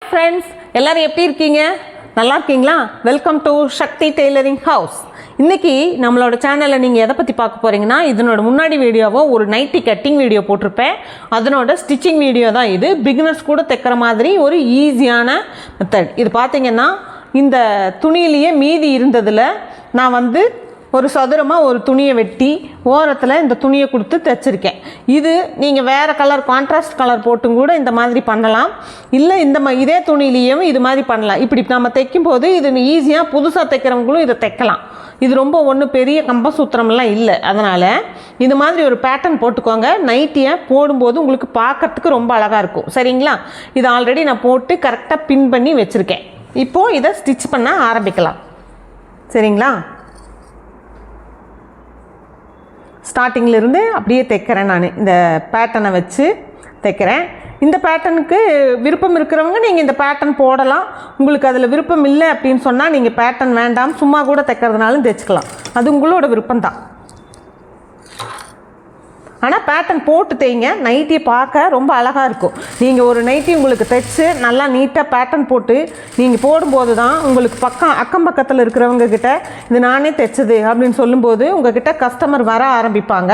Friends எல்லாரும் எப்படி இருக்கீங்க? நல்லா இருக்கீங்களா? Welcome to Shakti tailoring house. இன்றைக்கி நம்மளோட சேனலில் நீங்கள் எதை பற்றி பார்க்க போகிறீங்கன்னா, இதனோட முன்னாடி வீடியோவோ ஒரு நைட்டி கட்டிங் வீடியோ போட்டிருப்பேன். அதனோட ஸ்டிச்சிங் வீடியோ தான் இது. பிகினர்ஸ் கூட தைக்கிற மாதிரி ஒரு ஈஸியான மெத்தட். இது பார்த்திங்கன்னா இந்த துணியிலேயே மீதி இருந்ததில் நான் ஒரு சதுரமாக ஒரு துணியை வெட்டி ஓரத்தில் இந்த துணியை கொடுத்து தைச்சிருக்கேன். இது நீங்கள் வேறு கலர் கான்ட்ராஸ்ட் கலர் போட்டும் கூட இந்த மாதிரி பண்ணலாம். இல்லை இதே துணியிலையும் இது மாதிரி பண்ணலாம். இப்படி நம்ம தைக்கும்போது இது ஈஸியாக புதுசாக தைக்கிறவங்களும் இதை தைக்கலாம். இது ரொம்ப ஒன்றும் பெரிய கம்பசூத்திரம்லாம் இல்லை. அதனால் இது மாதிரி ஒரு பேட்டர்ன் போட்டுக்கோங்க. நைட்டியை போடும்போது உங்களுக்கு பார்க்கறதுக்கு ரொம்ப அழகாக இருக்கும். சரிங்களா? இது ஆல்ரெடி நான் போட்டு கரெக்டாக பின் பண்ணி வச்சுருக்கேன். இப்போது இதை ஸ்டிச் பண்ண ஆரம்பிக்கலாம். சரிங்களா? ஸ்டார்டிங்கிலிருந்து அப்படியே தைக்கிறேன். நான் இந்த பேட்டர்னை வச்சு தைக்கிறேன். இந்த பேட்டர்னுக்கு விருப்பம் இருக்கிறவங்க நீங்கள் இந்த பேட்டர்ன் போடலாம். உங்களுக்கு அதில் விருப்பம் இல்லை அப்படின்னு சொன்னால் நீங்கள் பேட்டர்ன் வேண்டாம், சும்மா கூட தைக்கிறதுனாலும் தைச்சிக்கலாம். அது உங்களோட விருப்பம்தான். ஆனால் பேட்டர்ன் போட்டு தைங்க. நைட்டியை பார்க்க ரொம்ப அழகாக இருக்கும். நீங்கள் ஒரு நைட்டி உங்களுக்கு தைச்சு நல்லா நீட்டாக பேட்டர்ன் போட்டு நீங்கள் போடும்போது தான் உங்களுக்கு அக்கம் பக்கத்தில் இருக்கிறவங்க கிட்ட இது நானே தைச்சது அப்படின்னு சொல்லும்போது உங்ககிட்ட கஸ்டமர் வர ஆரம்பிப்பாங்க.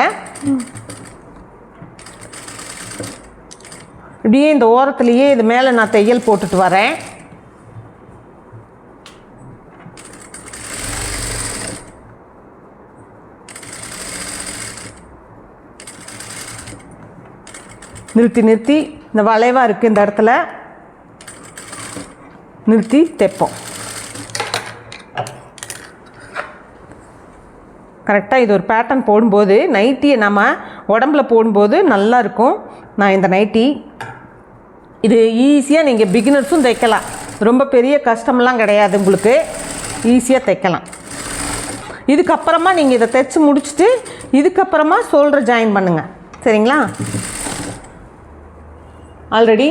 இப்படியே இந்த ஓரத்துலேயே இது மேலே நான் தையல் போட்டுட்டு வரேன். நிறுத்தி இந்த வளைவாக இருக்குது இந்த இடத்துல நிறுத்தி தைப்போம். கரெக்டாக இது ஒரு பேட்டர்ன் போடும்போது நைட்டியை நம்ம உடம்புல போடும்போது நல்லா இருக்கும். நான் இந்த நைட்டி இது ஈஸியாக நீங்கள் பிகினர்ஸும் தைக்கலாம். ரொம்ப பெரிய கஷ்டமெல்லாம் கிடையாது. உங்களுக்கு ஈஸியாக தைக்கலாம். இதுக்கப்புறமா நீங்கள் இதை தைச்சி முடிச்சுட்டு இதுக்கப்புறமா ஷோல்டர் ஜாயின் பண்ணுங்கள். சரிங்களா? ஆல்ரெடி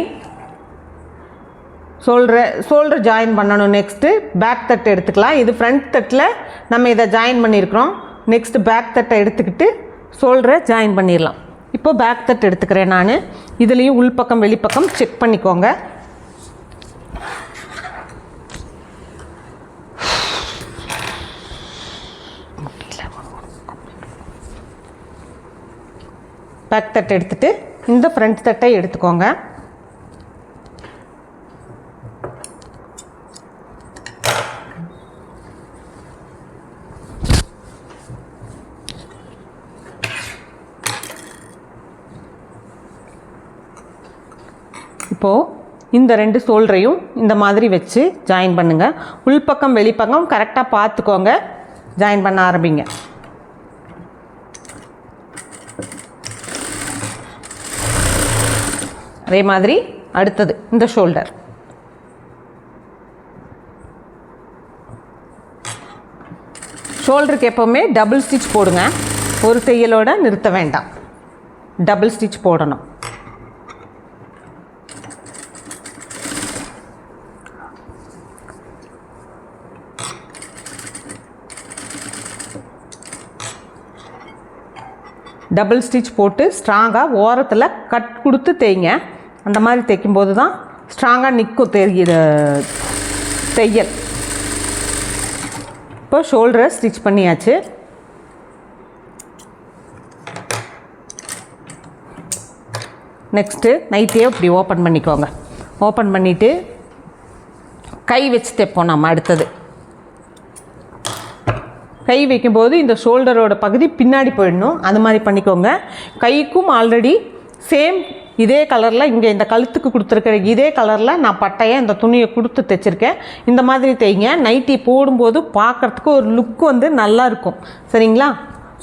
ஷோல்டர் ஜாயின் பண்ணணும். நெக்ஸ்ட்டு பேக் தட்டு எடுத்துக்கலாம். இது ஃப்ரண்ட் தட்டில் நம்ம இதை ஜாயின் பண்ணியிருக்கிறோம். நெக்ஸ்ட்டு பேக் தட்டை எடுத்துக்கிட்டு ஷோல்டரை ஜாயின் பண்ணிடலாம். இப்போ பேக் தட்டு எடுத்துக்கிறேன் நான். இதுலேயும் உள்பக்கம் வெளிப்பக்கம் செக் பண்ணிக்கோங்க. பேக் தட்டை எடுத்துகிட்டு இந்த ஃப்ரண்ட் தட்டை எடுத்துக்கோங்க. இப்போது இந்த ரெண்டு ஷோல்டரையும் இந்த மாதிரி வச்சு ஜாயின் பண்ணுங்கள். உள்பக்கம் வெளிப்பக்கம் கரெக்டாக பார்த்துக்கோங்க. ஜாயின் பண்ண ஆரம்பிங்க. அதே மாதிரி அடுத்தது இந்த ஷோல்டர். ஷோல்டருக்கு எப்போவுமே டபுள் ஸ்டிச் போடுங்க. ஒரு தையலோட நிறுத்த வேண்டாம். டபுள் ஸ்டிச் போடணும். டபுள் ஸ்டிச் போட்டு ஸ்ட்ராங்காக ஓரத்தில் கட் கொடுத்து தைங்க. அந்த மாதிரி தைக்கும்போது தான் ஸ்ட்ராங்காக நிற்கும் தையல். இப்போ ஷோல்டரை ஸ்டிச் பண்ணியாச்சு. நெக்ஸ்ட்டு நைட்டியே இப்படி ஓப்பன் பண்ணிக்கோங்க. ஓப்பன் பண்ணிவிட்டு கை வச்சு தைப்போம் நம்ம. அடுத்தது கை வைக்கும்போது இந்த ஷோல்டரோட பகுதி பின்னாடி போயிடணும். அது மாதிரி பண்ணிக்கோங்க. கைக்கும் ஆல்ரெடி சேம் இதே கலரில் இங்கே இந்த கழுத்துக்கு கொடுத்துருக்கிற இதே கலரில் நான் பட்டையை இந்த துணியை கொடுத்து தைச்சிருக்கேன். இந்த மாதிரி தைங்க. நைட்டி போடும்போது பார்க்குறதுக்கு ஒரு லுக் நல்லா இருக்கும். சரிங்களா?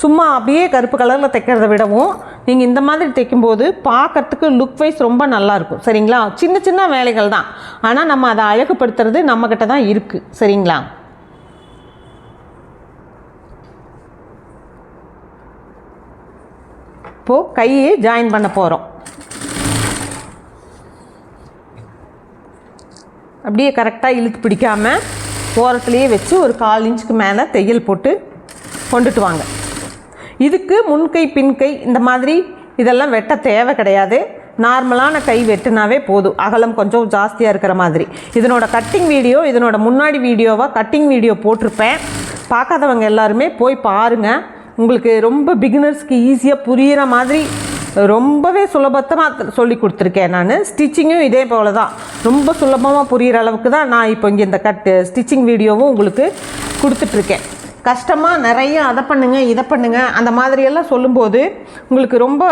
சும்மா அப்படியே கருப்பு கலரில் தைக்கிறத விடவும் நீங்கள் இந்த மாதிரி தைக்கும்போது பார்க்குறதுக்கு லுக் வைஸ் ரொம்ப நல்லாயிருக்கும். சரிங்களா? சின்ன சின்ன வேலைகள் தான். ஆனால் நம்ம அதை அழகுபடுத்துறது நம்மக்கிட்ட தான் இருக்குது. சரிங்களா? இப்போது கையை ஜாயின் பண்ண போகிறோம். அப்படியே கரெக்டாக இழுத்து பிடிக்காமல் ஓரத்துலேயே வச்சு ஒரு 1/4 இன்ச்சுக்கு மேலே தையல் போட்டு கொண்டுட்டு வாங்க. இதுக்கு முன்கை பின்கை இந்த மாதிரி இதெல்லாம் வெட்ட தேவை கிடையாது. நார்மலான கை வெட்டினாவே போதும், அகலம் கொஞ்சம் ஜாஸ்தியாக இருக்கிற மாதிரி. இதனோட கட்டிங் வீடியோ, இதனோட முன்னாடி வீடியோவாக கட்டிங் வீடியோ போட்டிருப்பேன். பார்க்காதவங்க எல்லாருமே போய் பாருங்கள். உங்களுக்கு ரொம்ப பிகினர்ஸ்க்கு ஈஸியாக புரிகிற மாதிரி ரொம்பவே சுலபத்தமாக சொல்லி கொடுத்துருக்கேன். நான் ஸ்டிச்சிங்கும் இதே போல் தான், ரொம்ப சுலபமாக புரிகிற அளவுக்கு தான் நான் இப்போ இங்கே இந்த ஸ்டிச்சிங் வீடியோவும் உங்களுக்கு கொடுத்துட்ருக்கேன். கஷ்டமாக நிறைய அதை பண்ணுங்கள் இதை பண்ணுங்கள் அந்த மாதிரியெல்லாம் சொல்லும்போது உங்களுக்கு ரொம்ப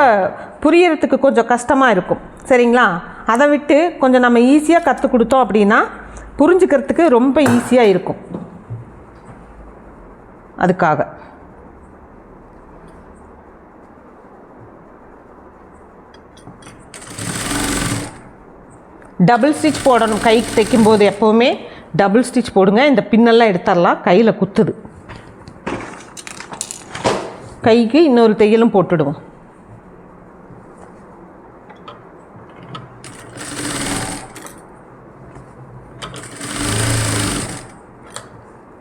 புரியறதுக்கு கொஞ்சம் கஷ்டமாக இருக்கும். சரிங்களா? அதை விட்டு கொஞ்சம் நம்ம ஈஸியாக கற்றுக் கொடுத்தோம் அப்படின்னா புரிஞ்சுக்கிறதுக்கு ரொம்ப ஈஸியாக இருக்கும். அதுக்காக டபுள் ஸ்டிச் போடணும். கைக்கு தைக்கும்போது எப்போவுமே டபுள் ஸ்டிச் போடுங்க. இந்த பின்னெல்லாம் எடுத்துடலாம், கையில் குத்துது. கைக்கு இன்னொரு தையலும் போட்டுடுவோம்.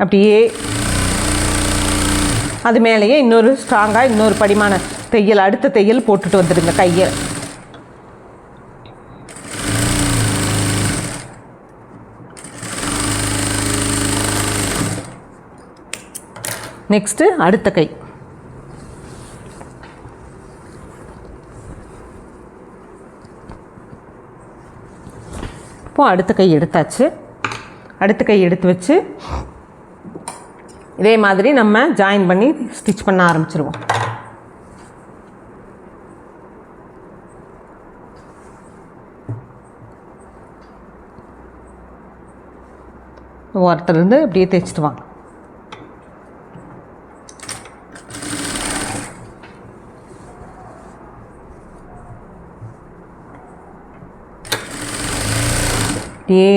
அப்படியே அது மேலேயே இன்னொரு ஸ்ட்ராங்காக இன்னொரு படிமான தையல், அடுத்த தையல் போட்டுட்டு வந்துடுங்க கையை. நெக்ஸ்ட்டு அடுத்த கை. இப்போது அடுத்த கை எடுத்தாச்சு. அடுத்த கை எடுத்து வச்சு இதே மாதிரி நம்ம ஜாயின் பண்ணி ஸ்டிச் பண்ண ஆரம்பிச்சிருவோம். ஓரத்துலேருந்து அப்படியே தைச்சிட்டு வாங்க. அப்படியே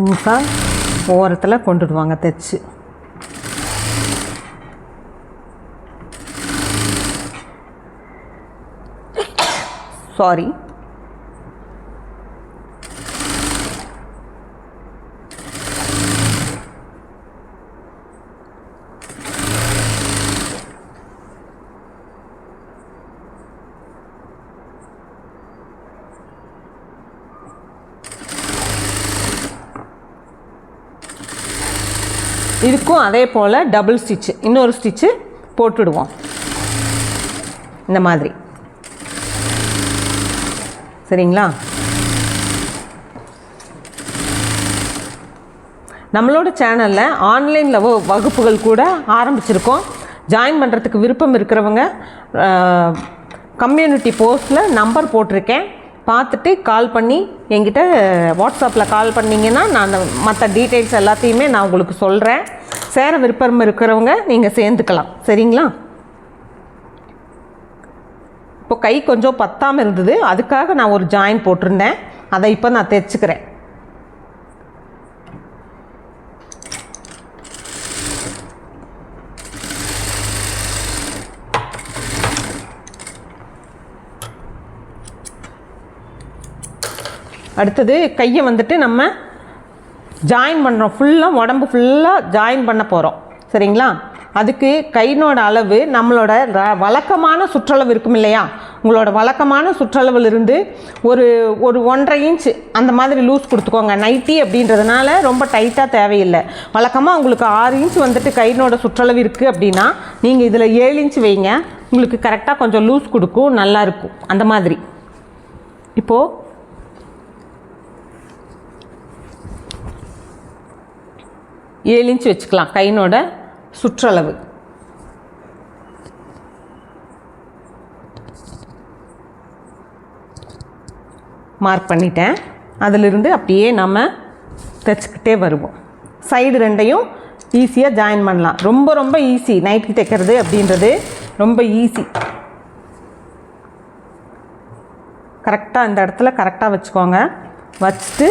நீட்டாக ஓரத்தில் கொண்டுடுவாங்க தைச்சு. சாரி, இதுக்கும் அதே போல் டபுள் ஸ்டிச்சு, இன்னொரு ஸ்டிச்சு போட்டுடுவோம் இந்த மாதிரி. சரிங்களா? நம்மளோட சேனலில் ஆன்லைனில் வகுப்புகள் கூட ஆரம்பிச்சிருக்கோம். ஜாயின் பண்ணுறதுக்கு விருப்பம் இருக்கிறவங்க கம்யூனிட்டி போஸ்ட்டில் நம்பர் போட்டிருக்கேன், பார்த்துட்டு கால் பண்ணி என்கிட்ட வாட்ஸ்அப்பில் கால் பண்ணிங்கன்னா நான் மற்ற டீட்டெயில்ஸ் எல்லாத்தையுமே நான் உங்களுக்கு சொல்கிறேன். சேர விருப்பம் இருக்கிறவங்க நீங்கள் சேர்ந்துக்கலாம். சரிங்களா? இப்போ கை கொஞ்சம் பத்தாமல் இருந்தது, அதுக்காக நான் ஒரு ஜாயின் போட்டிருந்தேன். அதை இப்போ நான் தைச்சிக்கிறேன். அடுத்தது கையை வந்துட்டு நம்ம ஜாயின் பண்ணுறோம். ஃபுல்லாக உடம்பு ஃபுல்லாக ஜாயின் பண்ண போகிறோம். சரிங்களா? அதுக்கு கையினோட அளவு நம்மளோட வழக்கமான சுற்றளவு இருக்கும் இல்லையா, உங்களோட வழக்கமான சுற்றளவுலேருந்து ஒரு 1.5 இன்ச்சு அந்த மாதிரி லூஸ் கொடுத்துக்கோங்க. நைட்டி அப்படின்றதுனால ரொம்ப டைட்டாக தேவையில்லை. வழக்கமாக உங்களுக்கு 6 இன்ச் வந்துட்டு கையினோட சுற்றளவு இருக்குது அப்படின்னா நீங்கள் இதில் 7 இன்ச் வைங்க, உங்களுக்கு கரெக்டாக கொஞ்சம் லூஸ் கொடுக்கும், நல்லாயிருக்கும். அந்த மாதிரி இப்போது ஏழு இன்ச் வச்சுக்கலாம் கையினோட சுற்றளவு. மார்க் பண்ணிட்டேன். அதிலிருந்து அப்படியே நம்ம தைச்சிக்கிட்டே வருவோம். சைடு ரெண்டையும் ஈஸியாக ஜாயின் பண்ணலாம். ரொம்ப ரொம்ப ஈஸி. நைட்டி தைக்கிறது அப்படின்றது ரொம்ப ஈஸி. கரெக்டாக இந்த இடத்துல கரெக்டாக வச்சுக்கோங்க. வச்சுட்டு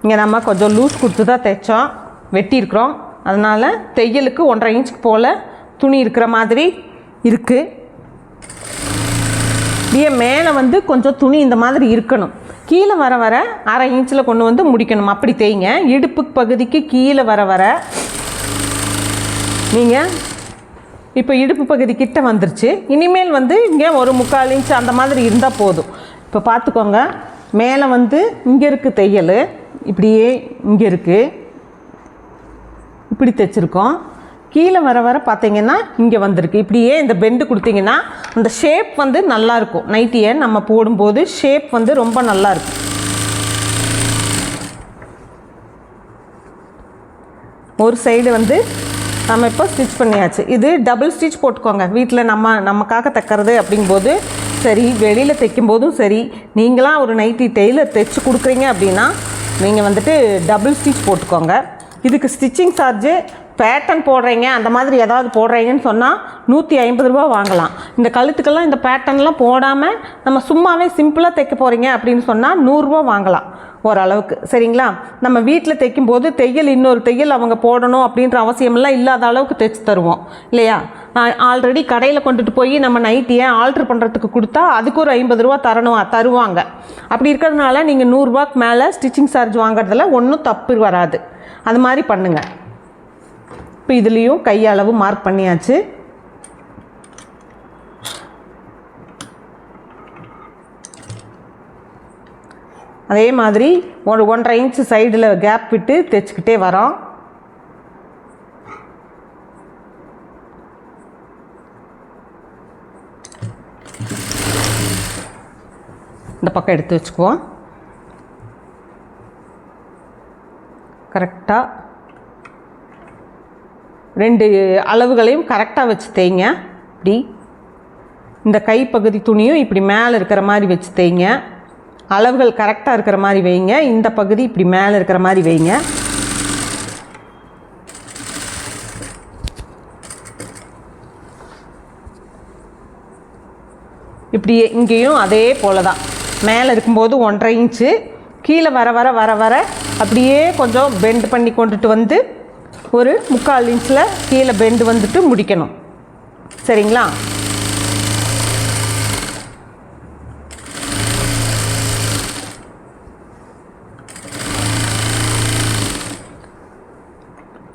இங்கே நம்ம கொஞ்சம் லூஸ் கொடுத்து தான் தைச்சோம், வெட்டியிருக்கிறோம். அதனால் தையலுக்கு 1.5 இன்ச்சுக்கு போல் துணி இருக்கிற மாதிரி இருக்குது. இப்படியே மேலே வந்து கொஞ்சம் துணி இந்த மாதிரி இருக்கணும். கீழே வர வர 1/2 இன்ச்சில் கொண்டு வந்து முடிக்கணும். அப்படி தேய்ங்க. இடுப்பு பகுதிக்கு கீழே வர வர நீங்கள் இப்போ இடுப்பு பகுதி கிட்ட வந்துருச்சு. இனிமேல் வந்து இங்கே ஒரு 3/4 இன்ச் அந்த மாதிரி இருந்தால் போதும். இப்போ பார்த்துக்கோங்க, மேலே வந்து இங்கே இருக்குது தையல், இப்படியே இங்கே இருக்குது, இப்படி தைச்சிருக்கோம். கீழே வர வர பார்த்தீங்கன்னா இங்கே வந்திருக்கு. இப்படியே இந்த பெண்டு கொடுத்தீங்கன்னா அந்த ஷேப் வந்து நல்லாயிருக்கும். நைட்டியை நம்ம போடும்போது ஷேப் வந்து ரொம்ப நல்லாயிருக்கும். ஒரு சைடு வந்து நம்ம இப்போ ஸ்டிச் பண்ணியாச்சு. இது டபுள் ஸ்டிச் போட்டுக்கோங்க. வீட்டில் நமக்காக தைக்கிறது அப்படிங்கும்போது சரி, வெளியில் தைக்கும்போதும் சரி, நீங்களாம் ஒரு நைட்டி டெய்லர் தைச்சி கொடுக்குறீங்க அப்படின்னா நீங்கள் வந்துட்டு டபுள் ஸ்டிச் போட்டுக்கோங்க. இதுக்கு ஸ்டிச்சிங் சார்ஜு பேட்டர்ன் போடுறீங்க அந்த மாதிரி ஏதாவது போடுறீங்கன்னு சொன்னால் 150 ரூபா வாங்கலாம். இந்த கழுத்துக்கெல்லாம் இந்த பேட்டர்ன்லாம் போடாமல் நம்ம சும்மாவே சிம்பிளாக தைக்க போகிறீங்க அப்படின்னு சொன்னால் 100 ரூபா வாங்கலாம் ஓரளவுக்கு. சரிங்களா? நம்ம வீட்டில் தைக்கும்போது தையல் இன்னொரு தையல் அவங்க போடணும் அப்படின்ற அவசியமெல்லாம் இல்லாத அளவுக்கு தைச்சி தருவோம் இல்லையா? ஆல்ரெடி கடையில் கொண்டுட்டு போய் நம்ம நைட்டியை ஆல்ட்ரு பண்ணுறதுக்கு கொடுத்தா அதுக்கு ஒரு 50 ரூபா தருவாங்க. அப்படி இருக்கிறதுனால நீங்கள் 100 ரூபாய்க்கு மேலே ஸ்டிச்சிங் சார்ஜ் வாங்குறதுல ஒன்றும் தப்பு வராது. அது மாதிரி பண்ணுங்கள். இப்போ இதுலேயும் கையளவு மார்க் பண்ணியாச்சு. அதே மாதிரி ஒரு 1.5 இன்ச்சு சைடில் கேப் விட்டு தைச்சிக்கிட்டே வரோம். இந்த பக்கம் எடுத்து வச்சுக்குவோம். கரெக்டாக 2 அளவுகளையும் கரெக்டாக வச்சு தேய்ங்க. இப்படி இந்த கைப்பகுதி துணியும் இப்படி மேலே இருக்கிற மாதிரி வச்சு தேய்ங்க. அளவுகள் கரெக்டாக இருக்கிற மாதிரி வைங்க. இந்த பகுதி இப்படி மேலே இருக்கிற மாதிரி வைங்க. இப்படி இங்கேயும் அதே போல தான். மேலே இருக்கும்போது 1.5 இன்ச்சு, கீழே வர வர வர வர அப்படியே கொஞ்சம் பெண்ட் பண்ணி கொண்டுட்டு வந்து ஒரு 3/4 இன்ச்சில் கீழே பெண்டு வந்துட்டு முடிக்கணும். சரிங்களா?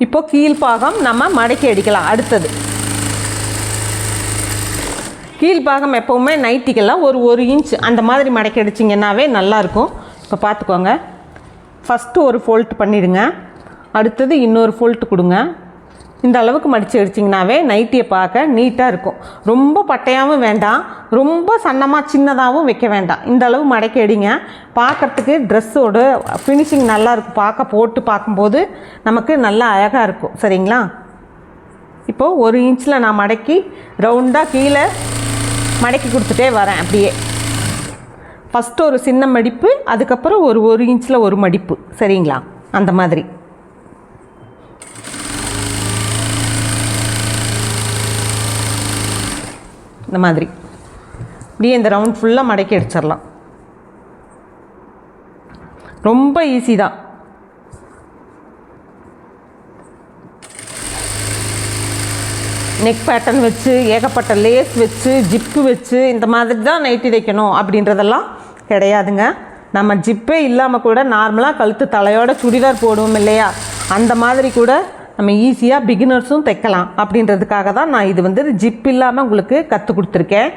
இப்போ கீழ்பாகம் நம்ம மடக்கி அடிக்கலாம். அடுத்தது கீழ்பாகம் எப்போவுமே நைட்டிக்கெல்லாம் ஒரு 1 இன்ச் அந்த மாதிரி மடக்கி அடிச்சிங்கன்னாவே நல்லாயிருக்கும். இப்போ பார்த்துக்கோங்க, ஃபஸ்ட்டு ஒரு ஃபோல்ட் பண்ணிவிடுங்க. அடுத்தது இன்னொரு ஃபோல்ட் கொடுங்க. இந்த அளவுக்கு மடித்து அடிச்சிங்கனாவே நைட்டியை பார்க்க நீட்டாக இருக்கும். ரொம்ப பட்டையாகவும் வேண்டாம், ரொம்ப சன்னமாக சின்னதாகவும் வைக்க வேண்டாம். இந்த அளவு மடக்கி அடிங்க. பார்க்குறதுக்கு ட்ரெஸ்ஸோட ஃபினிஷிங் நல்லாயிருக்கும். போட்டு பார்க்கும்போது நமக்கு நல்லா அழகாக இருக்கும். சரிங்களா? இப்போது 1 இன்ச்சில் நான் மடக்கி ரவுண்டாக கீழே மடக்கி கொடுத்துட்டே வரேன். அப்படியே ஃபஸ்ட்டு ஒரு சின்ன மடிப்பு, அதுக்கப்புறம் ஒரு 1 இன்ச்சில் ஒரு மடிப்பு. சரிங்களா? அந்த மாதிரி இந்த மாதிரி இப்படியே இந்த ரவுண்ட் ஃபுல்லாக மடக்கி அடிச்சிடலாம். ரொம்ப ஈஸி தான். நெக் பேட்டர்ன் வச்சு, ஏகப்பட்ட லேஸ் வச்சு, ஜிப்பு வச்சு இந்த மாதிரி தான் நைட்டி தைக்கணும் அப்படின்றதெல்லாம் கிடையாதுங்க. நம்ம ஜிப்பே இல்லாமல் கூட நார்மலாக கழுத்து தலையோட சுடிதார் போடுவோம் இல்லையா? அந்த மாதிரி கூட நம்ம ஈஸியாக பிகினர்ஸும் தைக்கலாம். அப்படின்றதுக்காக தான் நான் இது வந்து ஜிப் இல்லாமல் உங்களுக்கு கற்றுக் கொடுத்துருக்கேன்.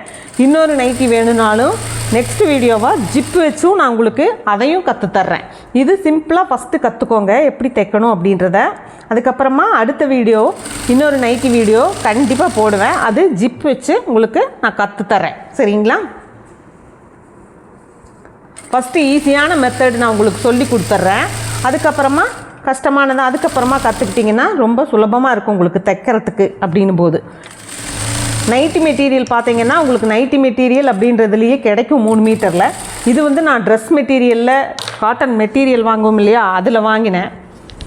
இன்னொரு நைட்டி வேணும்னாலும் நெக்ஸ்ட் வீடியோவாக ஜிப்பு வச்சும் நான் உங்களுக்கு அதையும் கற்றுத்தர்றேன். இது சிம்பிளாக ஃபஸ்ட்டு கற்றுக்கோங்க எப்படி தைக்கணும் அப்படின்றத. அதுக்கப்புறமா அடுத்த வீடியோ இன்னொரு நைட்டி வீடியோ கண்டிப்பாக போடுவேன். அது ஜிப் வச்சு உங்களுக்கு நான் கற்றுத்தர்றேன். சரிங்களா? ஃபஸ்ட்டு ஈஸியான மெத்தட் நான் உங்களுக்கு சொல்லி கொடுத்துட்றேன். அதுக்கப்புறமா கஷ்டமானது அதுக்கப்புறமா கற்றுக்கிட்டிங்கன்னா ரொம்ப சுலபமாக இருக்கும் உங்களுக்கு தைக்கிறதுக்கு. அப்படின்னும் போது நைட்டி மெட்டீரியல் பார்த்தீங்கன்னா உங்களுக்கு நைட்டி மெட்டீரியல் அப்படின்றதுலேயே கிடைக்கும் 3 மீட்டரில். இது வந்து நான் ட்ரெஸ் மெட்டீரியலில் காட்டன் மெட்டீரியல் வாங்குவோம் இல்லையா, அதில் வாங்கினேன்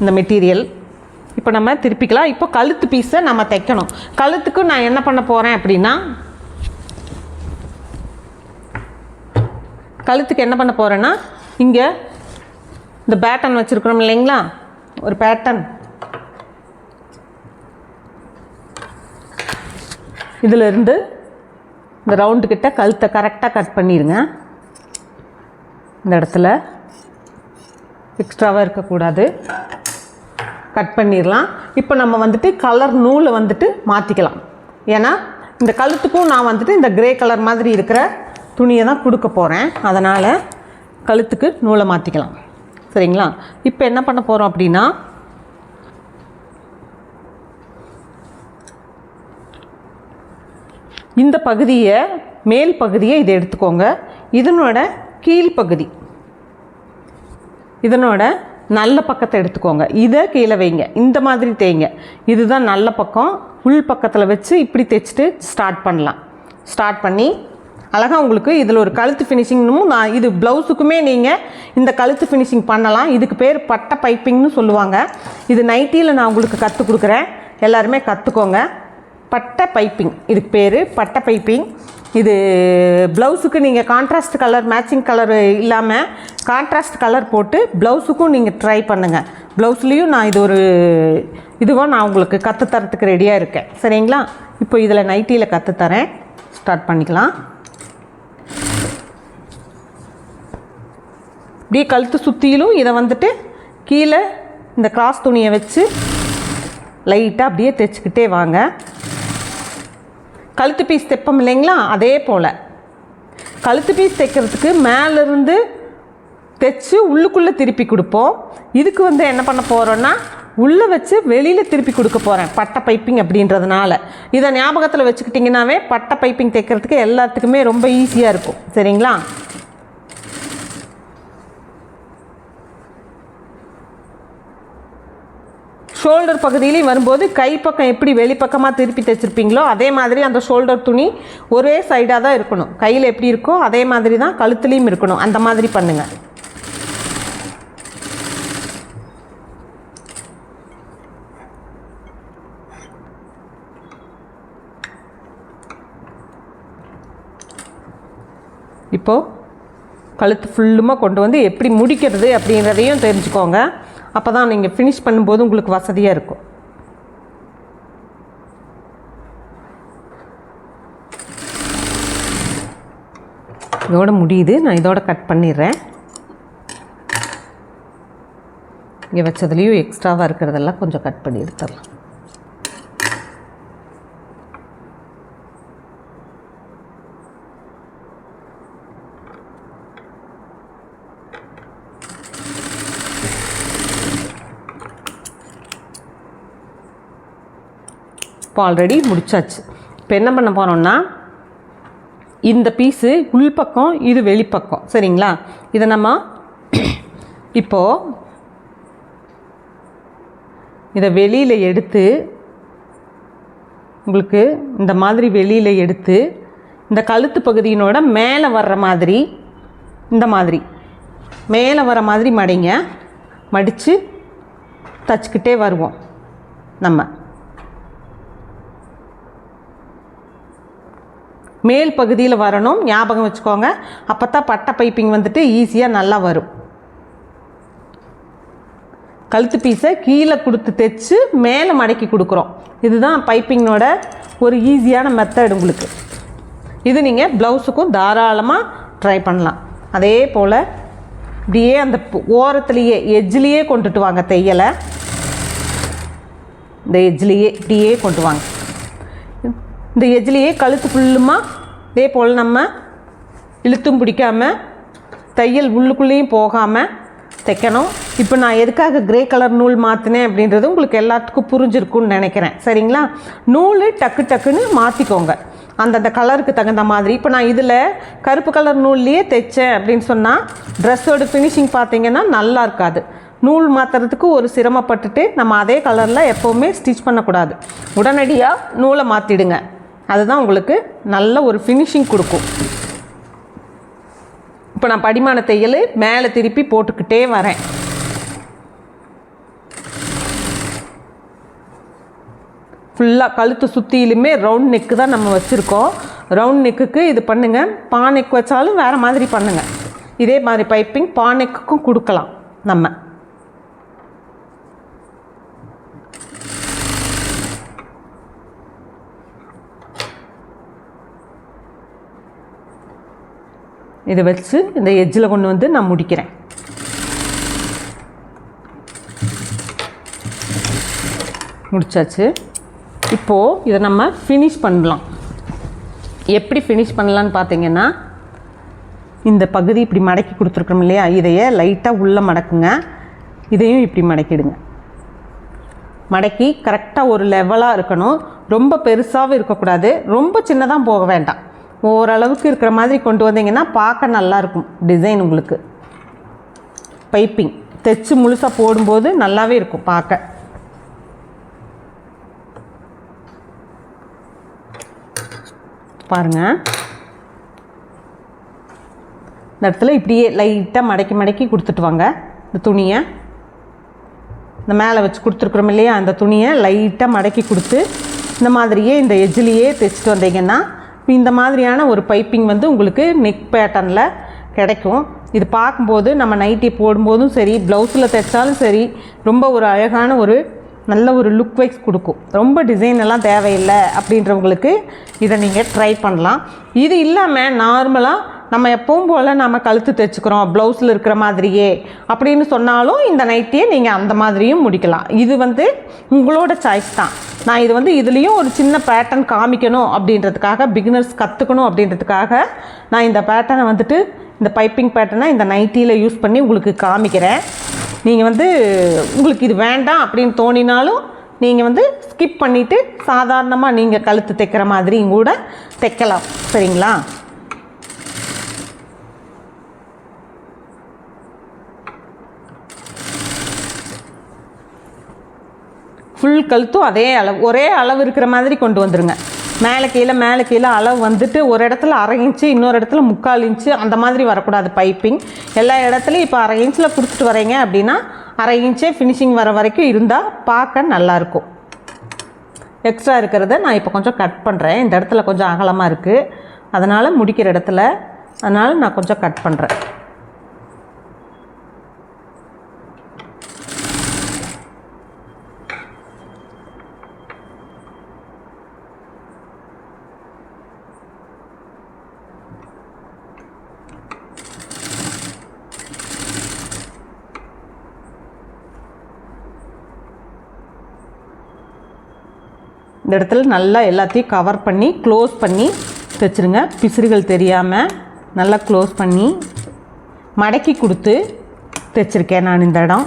இந்த மெட்டீரியல். இப்போ நம்ம திருப்பிக்கலாம். இப்போ கழுத்து பீஸை நம்ம தைக்கணும். கழுத்துக்கு நான் என்ன பண்ண போகிறேன் அப்படின்னா, கழுத்துக்கு என்ன பண்ண போகிறேன்னா, இங்கே இந்த பேட்டர்ன் வச்சுருக்கிறோம் இல்லைங்களா, ஒரு பேட்டர்ன் இதிலிருந்து இந்த ரவுண்டு கிட்ட கழுத்தை கரெக்டாக கட் பண்ணிடுங்க. இந்த இடத்துல எக்ஸ்ட்ராவாக இருக்கக்கூடாது, கட் பண்ணிடலாம். இப்போ நம்ம வந்துட்டு கலர் நூலை வந்துட்டு மாற்றிக்கலாம். ஏன்னா இந்த கழுத்துக்கும் நான் வந்துட்டு இந்த கிரே கலர் மாதிரி இருக்கிற துணியை தான் கொடுக்க போகிறேன். அதனால் கழுத்துக்கு நூலை மாற்றிக்கலாம். சரிங்களா? இப்போ என்ன பண்ண போகிறோம் அப்படின்னா, இந்த பகுதியை, மேல் பகுதியை இதை எடுத்துக்கோங்க. இதனோட கீழ்ப்பகுதி, இதனோட நல்ல பக்கத்தை எடுத்துக்கோங்க. இதை கீழே வைங்க, இந்த மாதிரி தேய்ங்க. இதுதான் நல்ல பக்கம். உள் பக்கத்தில் வச்சு இப்படி தைச்சிட்டு ஸ்டார்ட் பண்ணலாம். ஸ்டார்ட் பண்ணி அழகாக உங்களுக்கு இதில் ஒரு கழுத்து ஃபினிஷிங்னும், நான் இது ப்ளவுஸுக்குமே நீங்கள் இந்த கழுத்து ஃபினிஷிங் பண்ணலாம். இதுக்கு பேர் பட்டை பைப்பிங்னு சொல்லுவாங்க. இது நைட்டியில் நான் உங்களுக்கு கற்றுக் கொடுக்குறேன், எல்லாருமே கற்றுக்கோங்க. பட்டை பைப்பிங் இதுக்கு பேர், பட்டை பைப்பிங். இது ப்ளவுஸுக்கு நீங்கள் கான்ட்ராஸ்ட் கலர், மேட்சிங் கலர் இல்லாமல் கான்ட்ராஸ்ட் கலர் போட்டு ப்ளவுஸுக்கும் நீங்கள் ட்ரை பண்ணுங்கள். ப்ளவுஸ்லேயும் நான் இது ஒரு இதுவாக நான் உங்களுக்கு கற்றுத்தரத்துக்கு ரெடியாக இருக்கேன். சரிங்களா? இப்போ இதில் நைட்டியில் கற்றுத்தரேன். ஸ்டார்ட் பண்ணிக்கலாம். இப்படியே கழுத்து சுற்றிலும் இதை வந்துட்டு கீழே இந்த கிராஸ் துணியை வச்சு லைட்டாக அப்படியே தைச்சிக்கிட்டே வாங்க. கழுத்து பீஸ் தைப்போம் இல்லைங்களா, அதே போல் கழுத்து பீஸ் தைக்கிறதுக்கு மேலேருந்து தைச்சி உள்ளுக்குள்ளே திருப்பி கொடுப்போம். இதுக்கு வந்து என்ன பண்ண போகிறோன்னா, உள்ளே வச்சு வெளியில் திருப்பி கொடுக்க போகிறேன், பட்டை பைப்பிங் அப்படின்றதுனால. இதை ஞாபகத்தில் வச்சுக்கிட்டிங்கனாவே பட்டை பைப்பிங் தைக்கிறதுக்கு எல்லாத்துக்குமே ரொம்ப ஈஸியாக இருக்கும். சரிங்களா? ஷோல்டர் பகுதியிலையும் வரும்போது கைப்பக்கம் எப்படி வெளிப்பக்கமாக திருப்பி தைச்சிருப்பீங்களோ அதே மாதிரி அந்த ஷோல்டர் துணி ஒரே சைடாக தான் இருக்கணும். கையில் எப்படி இருக்கோ அதே மாதிரி தான் கழுத்துலேயும் இருக்கணும். அந்த மாதிரி பண்ணுங்கள். இப்போது கழுத்து ஃபுல்லுமாக கொண்டு வந்து எப்படி முடிக்கிறது அப்படின்றதையும் தெரிஞ்சுக்கோங்க. அப்போ தான் நீங்கள் ஃபினிஷ் பண்ணும்போது உங்களுக்கு வசதியாக இருக்கும். இதோட முடியுது. நான் இதோட கட் பண்ணிடுறேன். இங்கே வச்சதுலேயும் எக்ஸ்ட்ராவாக இருக்கிறதெல்லாம் கொஞ்சம் கட் பண்ணி எடுத்துடலாம். இப்போ ஆல்ரெடி முடிச்சாச்சு. இப்போ என்ன பண்ண போகிறோம்னா, இந்த பீஸு உள்பக்கம், இது வெளிப்பக்கம். சரிங்களா? இதை நம்ம இப்போது இதை வெளியில் எடுத்து, உங்களுக்கு இந்த மாதிரி வெளியில் எடுத்து இந்த கழுத்து பகுதியினோட மேலே வர்ற மாதிரி, இந்த மாதிரி மேலே வர மாதிரி மடிங்க. மடித்து தச்சுக்கிட்டே வருவோம். நம்ம மேல் பகுதியில் வரணும், ஞாபகம் வச்சுக்கோங்க. அப்போ தான் பட்டை பைப்பிங் வந்துட்டு ஈஸியாக நல்லா வரும். கழுத்து பீஸை கீழே கொடுத்து தைச்சு மேலே மடக்கி கொடுக்குறோம். இதுதான் பைப்பிங்கோட ஒரு ஈஸியான மெத்தட் உங்களுக்கு. இது நீங்கள் ப்ளவுஸுக்கும் தாராளமாக ட்ரை பண்ணலாம். அதே போல் இப்படியே அந்த ஓரத்துலேயே எஜ்ஜிலேயே கொண்டுட்டு வாங்க தையலை. இந்த எஜ்ஜிலேயே இப்படியே கொண்டு வாங்க. இந்த எஜ்ஜிலேயே கழுத்து ஃபுல்லுமா இதே போல் நம்ம இழுத்தும் பிடிக்காமல் தையல் உள்ளுக்குள்ளேயும் போகாமல் தைக்கணும். இப்போ நான் எதுக்காக கிரே கலர் நூல் மாற்றினேன் அப்படின்றது உங்களுக்கு எல்லாத்துக்கும் புரிஞ்சிருக்குன்னு நினைக்கிறேன். சரிங்களா? நூல் டக்கு டக்குன்னு மாற்றிக்கோங்க அந்தந்த கலருக்கு தகுந்த மாதிரி. இப்போ நான் இதில் கருப்பு கலர் நூல்லையே தைச்சேன் அப்படின்னு சொன்னால் ட்ரெஸ்ஸோட ஃபினிஷிங் பார்த்திங்கன்னா நல்லா இருக்காது. நூல் மாற்றுறதுக்கு ஒரு சிரமப்பட்டுட்டு நம்ம அதே கலரில் எப்போவுமே ஸ்டிச் பண்ணக்கூடாது. உடனடியாக நூலை மாற்றிடுங்க. அதுதான் உங்களுக்கு நல்ல ஒரு ஃபினிஷிங் கொடுக்கும். இப்போ நான் படிமான தையல் மேலே திருப்பி போட்டுக்கிட்டே வரேன். ஃபுல்லாக கழுத்து சுற்றிலுமே ரவுண்ட் நெக்கு தான் நம்ம வச்சுருக்கோம். ரவுண்ட் நெக்குக்கு இது பண்ணுங்கள். பா நெக் வச்சாலும் வேறு மாதிரி பண்ணுங்கள். இதே மாதிரி பைப்பிங் பா நெக்குக்கும் கொடுக்கலாம் நம்ம. இதை வச்சு இந்த எட்ஜில் கொண்டு வந்து நான் முடிக்கிறேன். முடிச்சாச்சு. இப்போது இதை நம்ம ஃபினிஷ் பண்ணலாம். எப்படி ஃபினிஷ் பண்ணலான்னு பார்த்தீங்கன்னா, இந்த பகுதி இப்படி மடக்கி கொடுத்துருக்கோம் இல்லையா, இதையே லைட்டாக உள்ளே மடக்குங்க. இதையும் இப்படி மடக்கிடுங்க. மடக்கி கரெக்டாக ஒரு லெவலாக இருக்கணும். ரொம்ப பெருசாகவும் இருக்கக்கூடாது, ரொம்ப சின்னதாக போக வேண்டாம். ஓரளவுக்கு இருக்கிற மாதிரி கொண்டு வந்தீங்கன்னா பார்க்க நல்லாயிருக்கும் டிசைன். உங்களுக்கு பைப்பிங் தைச்சு முழுசாக போடும்போது நல்லாவே இருக்கும் பார்க்க. பாருங்கள், இந்த இடத்துல இப்படியே லைட்டாக மடக்கி மடக்கி கொடுத்துட்டு வாங்க. இந்த துணியை இந்த மேலே வச்சு கொடுத்துருக்குறோம் இல்லையா, அந்த துணியை லைட்டாக மடக்கி கொடுத்து இந்த மாதிரியே இந்த எஜ்ஜிலேயே தைச்சிட்டு வந்தீங்கன்னா இந்த மாதிரியான ஒரு பைப்பிங் வந்து உங்களுக்கு நெக் பேட்டர்னில் கிடைக்கும். இது பார்க்கும்போது நம்ம நைட்டி போடும்போதும் சரி, ப்ளவுஸில் தைச்சாலும் சரி, ரொம்ப ஒரு அழகான ஒரு நல்ல ஒரு லுக் வைஸ் கொடுக்கும். ரொம்ப டிசைன் எல்லாம் தேவையில்லை அப்படின்றவங்களுக்கு இதை நீங்கள் ட்ரை பண்ணலாம். இது இல்லாமல் நார்மலாக நம்ம எப்பவும் போல் நம்ம கழுத்து தைச்சிக்கிறோம் ப்ளவுஸில் இருக்கிற மாதிரியே அப்படின்னு சொன்னாலும் இந்த நைட்டியை நீங்கள் அந்த மாதிரியும் முடிக்கலாம். இது வந்து உங்களோட சாய்ஸ் தான். நான் இது வந்து இதுலேயும் ஒரு சின்ன பேட்டர்ன் காமிக்கணும் அப்படின்றதுக்காக, பிகினர்ஸ் கற்றுக்கணும் அப்படின்றதுக்காக நான் இந்த பேட்டர்னை வந்துட்டு இந்த பைப்பிங் பேட்டர்னை இந்த நைட்டியில் யூஸ் பண்ணி உங்களுக்கு காமிக்கிறேன். நீங்கள் வந்து உங்களுக்கு இது வேண்டாம் அப்படின்னு தோணினாலும் நீங்கள் வந்து ஸ்கிப் பண்ணிவிட்டு சாதாரணமாக நீங்கள் கழுத்து தைக்கிற மாதிரியும் கூட தைக்கலாம். சரிங்களா? ஃபுல் கழுத்தும் அதே அளவு, ஒரே அளவு இருக்கிற மாதிரி கொண்டு வந்துடுங்க. மேலே கீழே அளவு வந்துட்டு ஒரு இடத்துல 1/2 இன்ச்சு, இன்னொரு இடத்துல 3/4 இன்ச்சு, அந்த மாதிரி வரக்கூடாது பைப்பிங். எல்லா இடத்துலையும் இப்போ 1/2 இன்ச்சில் கொடுத்துட்டு வரீங்க அப்படின்னா 1/2 இன்ச்சே ஃபினிஷிங் வர வரைக்கும் இருந்தால் பார்க்க நல்லாயிருக்கும். எக்ஸ்ட்ரா இருக்கிறத நான் இப்போ கொஞ்சம் கட் பண்ணுறேன். இந்த இடத்துல கொஞ்சம் அகலமாக இருக்குது, அதனால் முடிக்கிற இடத்துல, அதனால் நான் கொஞ்சம் கட் பண்ணுறேன். இந்த இடத்துல நல்லா எல்லாத்தையும் கவர் பண்ணி க்ளோஸ் பண்ணி தைச்சிருங்க. பிசுறுகள் தெரியாமல் நல்லா க்ளோஸ் பண்ணி மடக்கி கொடுத்து தைச்சிருக்கேன் நான் இந்த இடம்.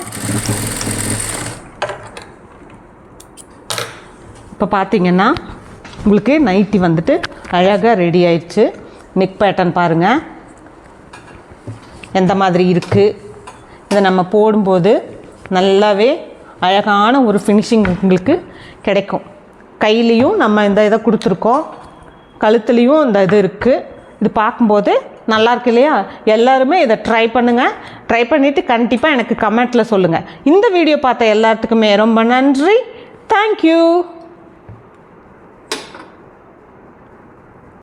இப்போ பார்த்தீங்கன்னா உங்களுக்கு நைட்டி வந்துட்டு அழகாக ரெடி ஆயிடுச்சு. நெக் பேட்டர்ன் பாருங்கள் எந்த மாதிரி இருக்குது. இதை நம்ம போடும்போது நல்லாவே அழகான ஒரு ஃபினிஷிங் உங்களுக்கு கிடைக்கும். கையிலையும் நம்ம இந்த இதை கொடுத்துருக்கோம், கழுத்துலேயும் இந்த இது இருக்குது. இது பார்க்கும்போது நல்லாயிருக்கு இல்லையா? எல்லாருமே இதை ட்ரை பண்ணுங்கள். ட்ரை பண்ணிவிட்டு கண்டிப்பாக எனக்கு கமெண்ட்டில் சொல்லுங்கள். இந்த வீடியோ பார்த்த எல்லாத்துக்குமே ரொம்ப நன்றி. தேங்க்யூ.